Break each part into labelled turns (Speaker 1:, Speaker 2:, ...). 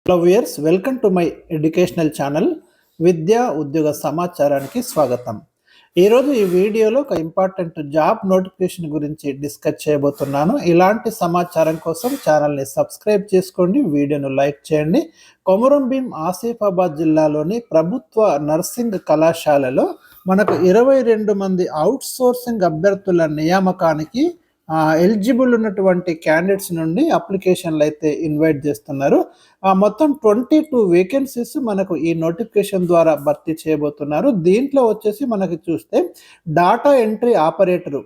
Speaker 1: Hello viewers, welcome to my educational channel విద్యా ఉద్యోగ సమాచారానికి స్వాగతం. ఈరోజు ఈ వీడియోలో ఒక ఇంపార్టెంట్ జాబ్ నోటిఫికేషన్ గురించి డిస్కస్ చేయబోతున్నాను. ఇలాంటి సమాచారం కోసం ఛానల్ని సబ్స్క్రైబ్ చేసుకోండి, వీడియోను లైక్ చేయండి. కొమురం భీం ఆసిఫాబాద్ జిల్లాలోని ప్రభుత్వ నర్సింగ్ కళాశాలలో మనకు 22 మంది అవుట్ సోర్సింగ్ అభ్యర్థుల నియామకానికి ఎలిజిబుల్ ఉన్నటువంటి క్యాండిడేట్స్ నుండి అప్లికేషన్లు అయితే ఇన్వైట్ చేస్తున్నారు. మొత్తం 22 వేకెన్సీస్ మనకు ఈ నోటిఫికేషన్ ద్వారా భర్తీ చేయబోతున్నారు. దీంట్లో వచ్చేసి మనకి చూస్తే డాటా ఎంట్రీ ఆపరేటరు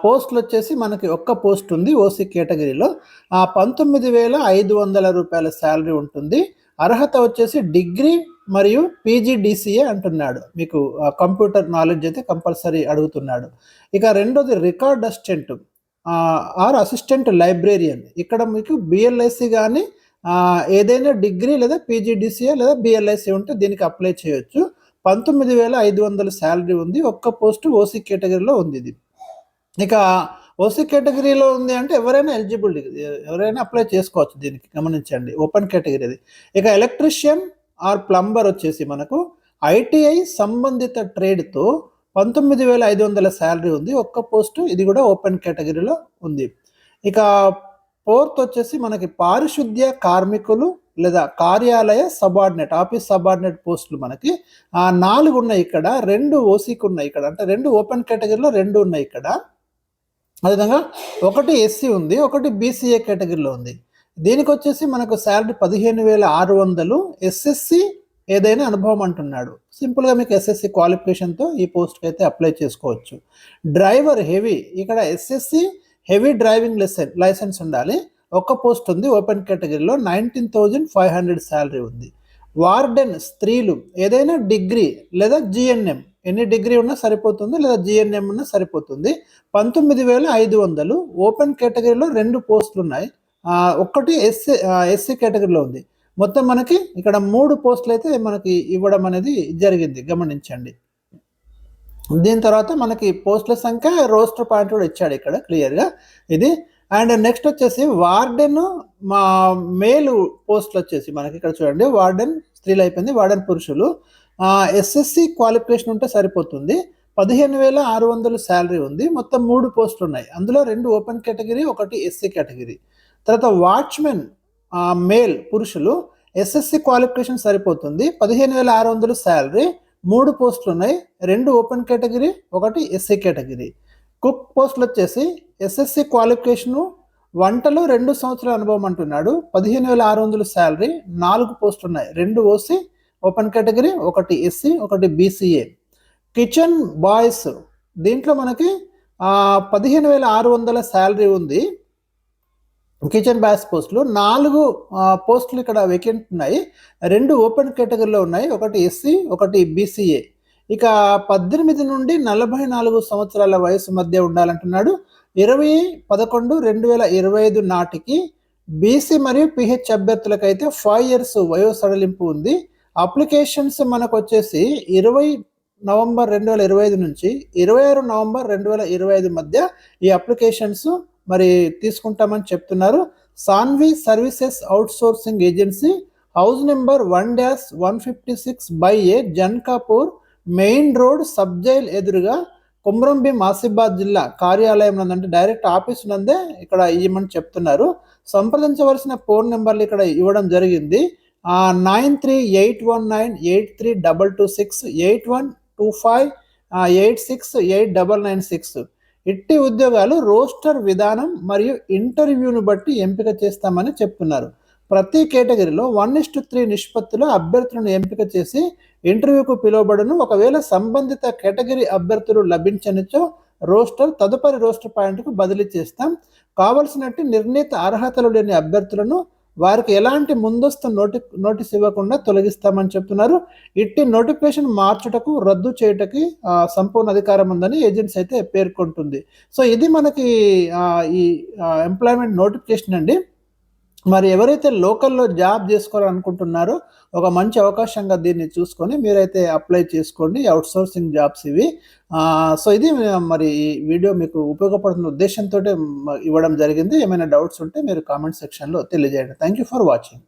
Speaker 1: పోస్టులు వచ్చేసి మనకి ఒక్క పోస్ట్ ఉంది ఓసీ కేటగిరీలో. 19,500 రూపాయల శాలరీ ఉంటుంది. అర్హత వచ్చేసి డిగ్రీ మరియు పీజీడీసీఏ అంటున్నాడు. మీకు కంప్యూటర్ నాలెడ్జ్ అయితే కంపల్సరీ అడుగుతున్నాడు. ఇక రెండోది record assistant are assistant librarian. ఇక్కడ మీకు బిఎల్ఐసి కానీ ఏదైనా డిగ్రీ లేదా పీజీడీసీఏ లేదా బిఎల్ఐసి ఉంటే దీనికి అప్లై చేయొచ్చు. 19,500 శాలరీ ఉంది. ఒక్క పోస్టు ఓసీ కేటగిరీలో ఉంది. ఇది ఇక ఓసీ కేటగిరీలో ఉంది అంటే ఎవరైనా ఎలిజిబుల్, ఎవరైనా అప్లై చేసుకోవచ్చు. దీనికి గమనించండి, ఓపెన్ కేటగిరీ అది. ఇక ఎలక్ట్రీషియన్ ఆర్ ప్లంబర్ వచ్చేసి మనకు ఐటీఐ సంబంధిత ట్రేడ్తో 19,500 శాలరీ ఉంది. ఒక్క పోస్టు, ఇది కూడా ఓపెన్ కేటగిరీలో ఉంది. ఇక ఫోర్త్ వచ్చేసి మనకి పారిశుద్ధ్య కార్మికులు లేదా కార్యాలయ సబార్డినేట్, ఆఫీస్ సబార్డినేట్ పోస్టులు మనకి 4 ఉన్నాయి. ఇక్కడ 2 ఓసీకి ఉన్నాయి. ఇక్కడ అంటే 2 ఓపెన్ కేటగిరీలో 2 ఉన్నాయి ఇక్కడ. అదేవిధంగా 1 ఎస్సీ ఉంది, 1 బీసీఏ కేటగిరీలో ఉంది. దీనికి వచ్చేసి మనకు శాలరీ 15,600. ఎస్ఎస్సి ఏదైనా అనుభవం అంటున్నాడు. సింపుల్గా మీకు ఎస్ఎస్సి క్వాలిఫికేషన్తో ఈ పోస్ట్కి అయితే అప్లై చేసుకోవచ్చు. డ్రైవర్ హెవీ, ఇక్కడ ఎస్ఎస్సి హెవీ డ్రైవింగ్ లైసెన్స్ ఉండాలి. ఒక్క పోస్ట్ ఉంది ఓపెన్ కేటగిరీలో. 19,500 శాలరీ ఉంది. వార్డెన్ స్త్రీలు ఏదైనా డిగ్రీ లేదా జిఎన్ఎం, ఎన్ని డిగ్రీ ఉన్నా సరిపోతుంది లేదా జిఎన్ఎం ఉన్నా సరిపోతుంది. 19,500. ఓపెన్ కేటగిరీలో 2 పోస్టులు ఉన్నాయి. ఒక్కటి ఎస్సీ కేటగిరీలో ఉంది. మొత్తం మనకి ఇక్కడ 3 పోస్టులు అయితే మనకి ఇవ్వడం అనేది జరిగింది, గమనించండి. దీని తర్వాత మనకి పోస్టుల సంఖ్య, రోస్టర్ పాయింట్ కూడా ఇచ్చాడు ఇక్కడ క్లియర్గా ఇది. అండ్ నెక్స్ట్ వచ్చేసి వార్డెన్ మేలు పోస్టులు వచ్చేసి మనకి ఇక్కడ చూడండి, వార్డెన్ స్త్రీలు అయిపోయింది, వార్డెన్ పురుషులు. ఎస్ఎస్సి క్వాలిఫికేషన్ ఉంటే సరిపోతుంది. 15,600 శాలరీ ఉంది. మొత్తం 3 పోస్టులు ఉన్నాయి. అందులో 2 ఓపెన్ కేటగిరీ, 1 ఎస్సీ కేటగిరీ. తర్వాత వాచ్మెన్ మేల్ పురుషులు, ఎస్ఎస్సి క్వాలిఫికేషన్ సరిపోతుంది. 15,600 శాలరీ, 3 పోస్టులు ఉన్నాయి. 2 open category, 1 SC category. Cook పోస్టులు వచ్చేసి ఎస్ఎస్సి క్వాలిఫికేషను, వంటలో 2 సంవత్సరాల అనుభవం అంటున్నాడు. 15,600 శాలరీ, 4 పోస్టులు ఉన్నాయి. 2 OC open category, 1 SC, 1 BCA. Kitchen boys దీంట్లో మనకి 15,600 శాలరీ ఉంది. కిచెన్ బాయ్స్ పోస్టులు 4 పోస్టులు ఇక్కడ వేకెంట్ ఉన్నాయి. 2 ఓపెన్ కేటగిరీలో ఉన్నాయి. 1 ఎస్సీ, 1 బీసీఏ. ఇక 18 నుండి 44 సంవత్సరాల వయసు మధ్య ఉండాలంటున్నాడు. 20/11/2025 నాటికి బీసీ మరియు పిహెచ్ అభ్యర్థులకైతే 5 years వయో సడలింపు ఉంది. అప్లికేషన్స్ మనకు వచ్చేసి 20 నవంబర్ 2025 నుంచి 26 నవంబర్ 2025 మధ్య ఈ అప్లికేషన్స్ మరి తీసుకుంటామని చెప్తున్నారు. Saanvi services outsourcing agency, house number 1-156/A, Jankapur main road, sub jail ఎదురుగా, కొమురం భీం ఆసిఫాబాద్ జిల్లా కార్యాలయం నందంటే డైరెక్ట్ ఆఫీస్ నందే ఇక్కడ ఇవ్వమని చెప్తున్నారు. సంప్రదించవలసిన ఫోన్ నెంబర్లు ఇక్కడ ఇవ్వడం జరిగింది. 9381983226, 8125868996. ఇట్టి ఉద్యోగాలు రోస్టర్ విధానం మరియు ఇంటర్వ్యూను బట్టి ఎంపిక చేస్తామని చెప్తున్నారు. ప్రతి కేటగిరీలో 1:3 నిష్పత్తిలో అభ్యర్థులను ఎంపిక చేసి ఇంటర్వ్యూకు పిలువబడును. ఒకవేళ సంబంధిత కేటగిరీ అభ్యర్థులు లభించనిచో తదుపరి రోస్టర్ పాయింట్కు బదిలీ చేస్తాం. కావలసినట్టు నిర్ణీత అర్హతలు లేని అభ్యర్థులను వారికి ఎలాంటి ముందస్తు నోటీస్ ఇవ్వకుండా తొలగిస్తామని చెప్తున్నారు. ఇట్టి నోటిఫికేషన్ మార్చుటకు, రద్దు చేయుటకి సంపూర్ణ అధికారం ఉందని ఏజెన్సీ అయితే పేర్కొంటుంది. సో ఇది మనకి ఈ ఎంప్లాయ్మెంట్ నోటిఫికేషన్ అండి. మరి ఎవరైతే లోకల్లో జాబ్ చేసుకోవాలనుకుంటున్నారో ఒక మంచి అవకాశంగా దీన్ని చూసుకొని మీరైతే అప్లై చేసుకోండి. అవుట్సోర్సింగ్ జాబ్స్ ఇవి. సో ఇది మరి ఈ వీడియో మీకు ఉపయోగపడుతున్న ఉద్దేశంతో ఇవ్వడం జరిగింది. ఏమైనా డౌట్స్ ఉంటే మీరు కామెంట్ సెక్షన్లో తెలియజేయండి. Thank you for watching.